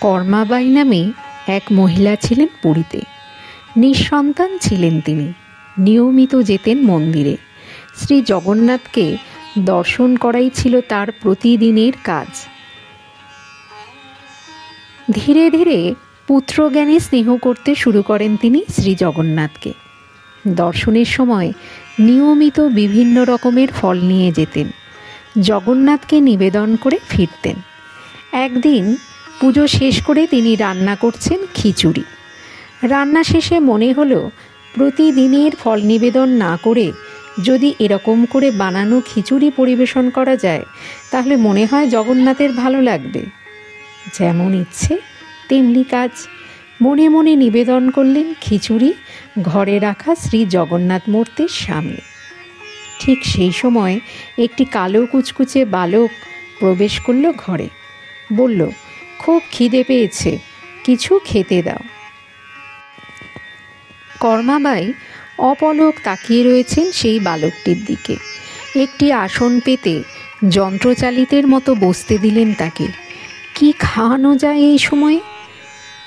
কর্মাবাই নামে এক মহিলা ছিলেন পুরীতে। নিঃসন্তান ছিলেন তিনি। নিয়মিত যেতেন মন্দিরে। শ্রী জগন্নাথকে দর্শন করাই ছিল তার প্রতিদিনের কাজ। ধীরে ধীরে পুত্রজ্ঞানে স্নেহ করতে শুরু করেন তিনি শ্রী জগন্নাথকে। দর্শনের সময় নিয়মিত বিভিন্ন রকমের ফল নিয়ে যেতেন, জগন্নাথকে নিবেদন করে ফিরতেন। একদিন পুজো শেষ করে তিনি রান্না করছেন খিচুড়ি। রান্না শেষে মনে হলো প্রতিদিনের ফল নিবেদন না করে যদি এরকম করে বানানো খিচুড়ি পরিবেশন করা যায় তাহলে মনে হয় জগন্নাথের ভালো লাগবে। যেমন ইচ্ছে তেমনি কাজ। মনে মনে নিবেদন করলেন খিচুড়ি ঘরে রাখা শ্রী জগন্নাথ মূর্তির সামনে। ঠিক সেই সময় একটি কালো কুচকুচে বালক প্রবেশ করল ঘরে। বলল, খুব খিদে পেয়েছে, কিছু খেতে দাও। কর্মাবাই অপলক তাকিয়ে রয়েছেন সেই বালকটির দিকে। একটি আসন পেতে যন্ত্রচালিতের মতো বসতে দিলেন তাকে। কি খাওয়ানো যায় এই সময়ে?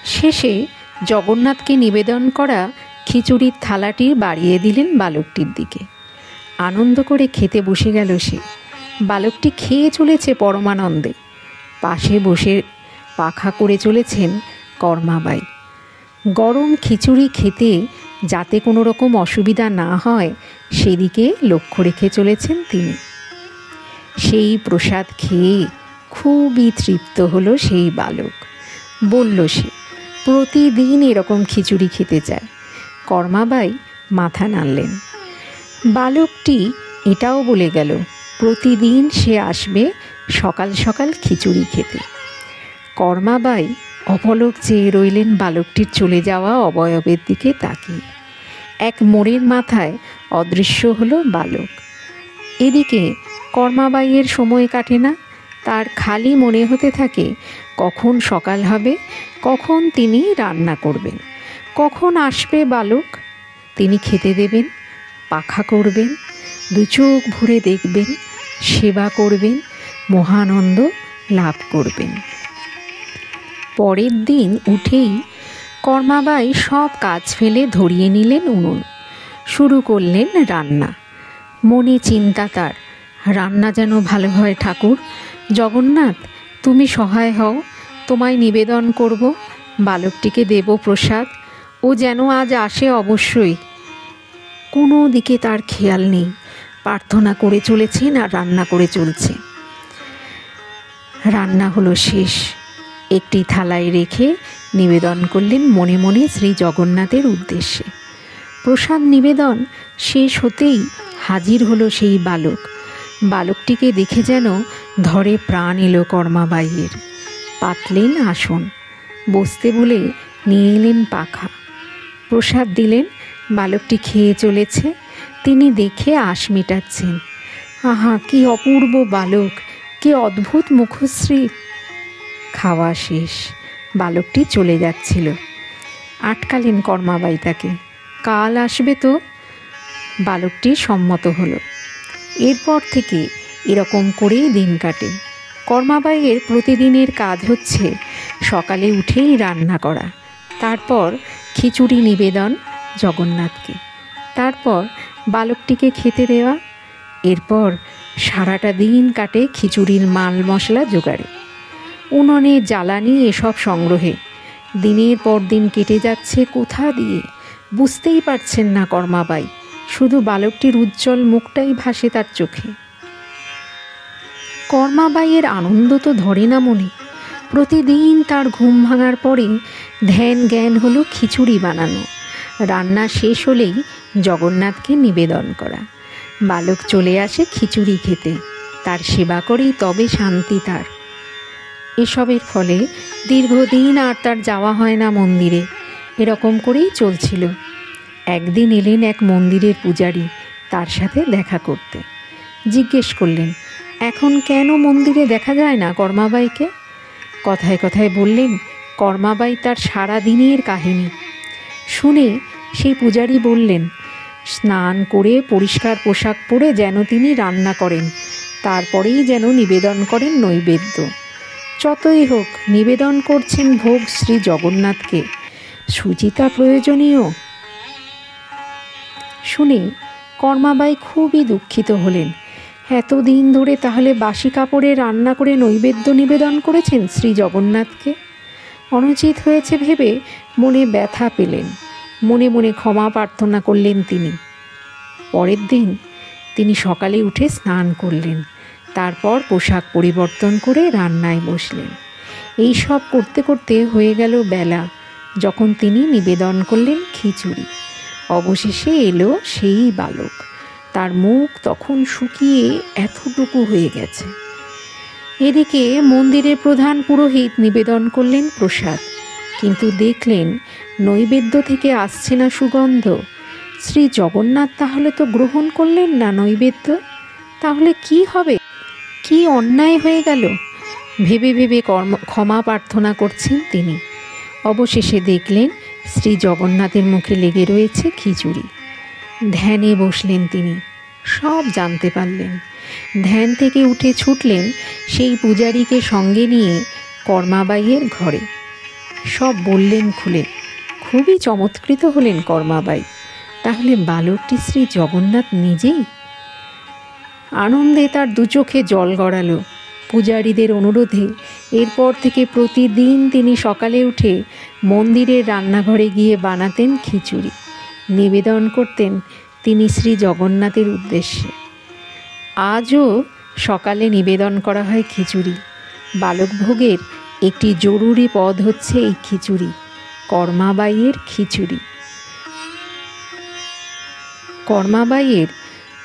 শেষে জগন্নাথকে নিবেদন করা খিচুড়ির থালাটি বাড়িয়ে দিলেন বালকটির দিকে। আনন্দ করে খেতে বসে গেল সে। বালকটি খেয়ে চলেছে পরমানন্দে। পাশে বসে পাখা করে চলেছেন কর্মাবাই। গরম খিচুড়ি খেতে যাতে কোনো রকম অসুবিধা না হয় সেদিকে লক্ষ্য রেখে চলেছেন তিনি। সেই প্রসাদ খেয়ে খুবই তৃপ্ত হলো সেই বালক। বলল সে, প্রতিদিন এরকম খিচুড়ি খেতে চায়। কর্মাবাই মাথা নাড়লেন। বালকটি এটাও বলে গেল প্রতিদিন সে আসবে সকাল সকাল খিচুড়ি খেতে। কর্মাবাই অপলক চেয়ে রইলেন বালকটির চলে যাওয়া অবয়বের দিকে তাকিয়ে। এক মোড়ের মাথায় অদৃশ্য হলো বালক। এদিকে কর্মাবাইয়ের সময় কাটে না। তার খালি মনে হতে থাকে কখন সকাল হবে, কখন তিনি রান্না করবেন, কখন আসবে বালক, তিনি খেতে দেবেন, পাখা করবেন, দু চোখ ভরে দেখবেন, সেবা করবেন, মহানন্দ লাভ করবেন। পরের দিন উঠেই কর্মাবাই সব কাজ ফেলে ধরিয়ে নিলেন উনুন। শুরু করলেন রান্না। মনে চিন্তা তার, রান্না যেন ভালো হয় ঠাকুর। জগন্নাথ তুমি সহায় হও, তোমায় নিবেদন করব, বালকটিকে দেব প্রসাদ, ও যেন আজ আসে অবশ্যই। কোনো দিকে তার খেয়াল নেই। প্রার্থনা করে চলেছেন আর রান্না করে চলছে। রান্না হলো শেষ। একটি থালায় রেখে নিবেদন করলেন মনে মনে শ্রী জগন্নাথের উদ্দেশ্যে। প্রসাদ নিবেদন শেষ হতেই হাজির হলো সেই বালক। বালকটিকে দেখে যেন ধরে প্রাণ এলো কর্মাবাইয়ের। পাতলেন আসন, বসতে বলে নিয়ে এলেন পাখা, প্রসাদ দিলেন। বালকটি খেয়ে চলেছে, তিনি দেখে আশ মেটাচ্ছেন। আহা, কি অপূর্ব বালক, কি অদ্ভুত মুখশ্রী। খাওয়া শেষ, বালকটি চলে যাচ্ছিল। আটকালেন কর্মাবাই তাকে। কাল আসবে তো? বালকটি সম্মত হলো। এরপর থেকে এরকম করেই দিন কাটে। কর্মাবাইয়ের প্রতিদিনের কাজ হচ্ছে সকালে উঠেই রান্না করা, তারপর খিচুড়ি নিবেদন জগন্নাথকে, তারপর বালকটিকে খেতে দেওয়া। এরপর সারাটা দিন কাটে খিচুড়ির মাল মশলা জোগাড়ে, উনুনে জ্বালানি এসব সংগ্রহে। দিনের পর দিন কেটে যাচ্ছে কোথা দিয়ে বুঝতেই পারছেন না কর্মাবাই। শুধু বালকটির উজ্জ্বল মুখটাই ভাসে তার চোখে। কর্মাবাইয়ের আনন্দ তো ধরে না মনে। প্রতিদিন তার ঘুম ভাঙার পরে ধ্যান জ্ঞান হলো খিচুড়ি বানানো, রান্না শেষ হলেই জগন্নাথকে নিবেদন করা। বালক চলে আসে খিচুড়ি খেতে, তার সেবা করেই তবে শান্তি তার। এসবের ফলে দীর্ঘদিন আর তার যাওয়া হয় না মন্দিরে। এরকম করেই চলছিল। একদিন এলেন এক মন্দিরের পূজারী তার সাথে দেখা করতে। জিজ্ঞেস করলেন, এখন কেন মন্দিরে দেখা যায় না কর্মাবাইকে? কথায় কথায় বললেন কর্মাবাই তার সারা দিনের কাহিনী। শুনে সেই পূজারী বললেন, স্নান করে পরিষ্কার পোশাক পরে যেন তিনি রান্না করেন, তারপরেই যেন নিবেদন করেন নৈবেদ্য। যতই হোক নিবেদন করছেন ভোগ শ্রী জগন্নাথকে, সুচিতা প্রয়োজনীয়। শুনে কর্মাবাই খুবই দুঃখিত হলেন। এতদিন ধরে তাহলে বাসি কাপড়ে রান্না করে নৈবেদ্য নিবেদন করেছেন শ্রী জগন্নাথকে। অনুচিত হয়েছে ভেবে মনে ব্যথা পেলেন। মনে মনে ক্ষমা প্রার্থনা করলেন তিনি। পরের দিন তিনি সকালে উঠে স্নান করলেন, তারপর পোশাক পরিবর্তন করে রান্নায় বসলেন। এই সব করতে করতে হয়ে গেল বেলা, যখন তিনি নিবেদন করলেন খিচুড়ি। অবশেষে এলো সেই বালক। তার মুখ তখন শুকিয়ে এতটুকু হয়ে গেছে। এদিকে মন্দিরের প্রধান পুরোহিত নিবেদন করলেন প্রসাদ, কিন্তু দেখলেন নৈবেদ্য থেকে আসছে না সুগন্ধ। শ্রী জগন্নাথ তাহলে তো গ্রহণ করলেন না নৈবেদ্য। তাহলে কি হবে? কি অন্যায় হয়ে গেল? ভেবে ভেবে ক্ষমা প্রার্থনা করছেন তিনি। অবশেষে দেখলেন শ্রী জগন্নাথের মুখে লেগে রয়েছে খিচুড়ি। ধ্যানে বসলেন তিনি, সব জানতে পারলেন। ধ্যান থেকে উঠে ছুটলেন সেই পূজারীকে সঙ্গে নিয়ে কর্মাবাইয়ের ঘরে। সব বললেন খুলে। খুবই চমৎকৃত হলেন কর্মাবাই। তাহলে বালকটি শ্রী জগন্নাথ নিজেই? আনন্দে তার দু চোখে জল গড়ালো। পূজারীদের অনুরোধে এরপর থেকে প্রতিদিন তিনি সকালে উঠে মন্দিরের রান্নাঘরে গিয়ে বানাতেন খিচুড়ি। নিবেদন করতেন তিনি শ্রী জগন্নাথের উদ্দেশ্যে। আজও সকালে নিবেদন করা হয় খিচুড়ি। বালক ভোগের একটি জরুরি পদ হচ্ছে এই খিচুড়ি, কর্মাবাইয়ের খিচুড়ি। কর্মাবাইয়ের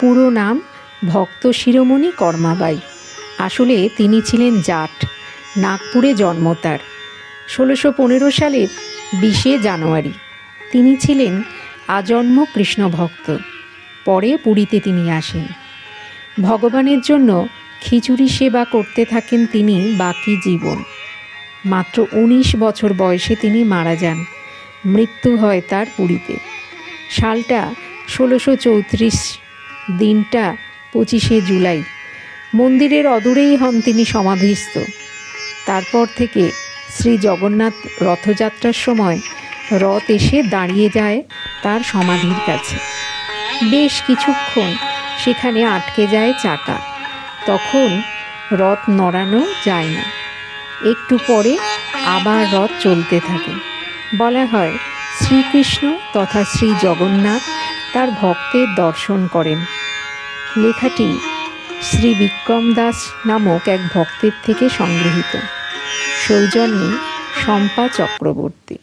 পুরো নাম ভক্ত শিরোমণি কর্মাবাই। আসলে তিনি ছিলেন জাট, নাগপুরে জন্ম তার। 1615 সালের 20 জানুয়ারি। তিনি ছিলেন আজন্ম কৃষ্ণ ভক্ত। পরে পুরীতে তিনি আসেন। ভগবানের জন্য খিচুড়ি সেবা করতে থাকেন তিনি বাকি জীবন। মাত্র 19 বছর বয়সে তিনি মারা যান। মৃত্যু হয় তার পুরীতে। সালটা 1634, দিনটা 25 জুলাই। মন্দিরের অদূরেই হন তিনি সমাধিস্থ। তারপর থেকে শ্রী জগন্নাথ রথযাত্রার সময় রথ এসে দাঁড়িয়ে যায় তার সমাধির কাছে। বেশ কিছুক্ষণ সেখানে আটকে যায় চাকা। তখন রথ নড়ানো যায় না। একটু পরে আবার রথ চলতে থাকে। বলা হয় শ্রীকৃষ্ণ তথা শ্রী জগন্নাথ তার ভক্তের দর্শন করেন। লেখাটি শ্রী বিক্রম দাস নামক এক ভক্তের থেকে সংগৃহীত। সৌজন্যে শম্পা চক্রবর্তী।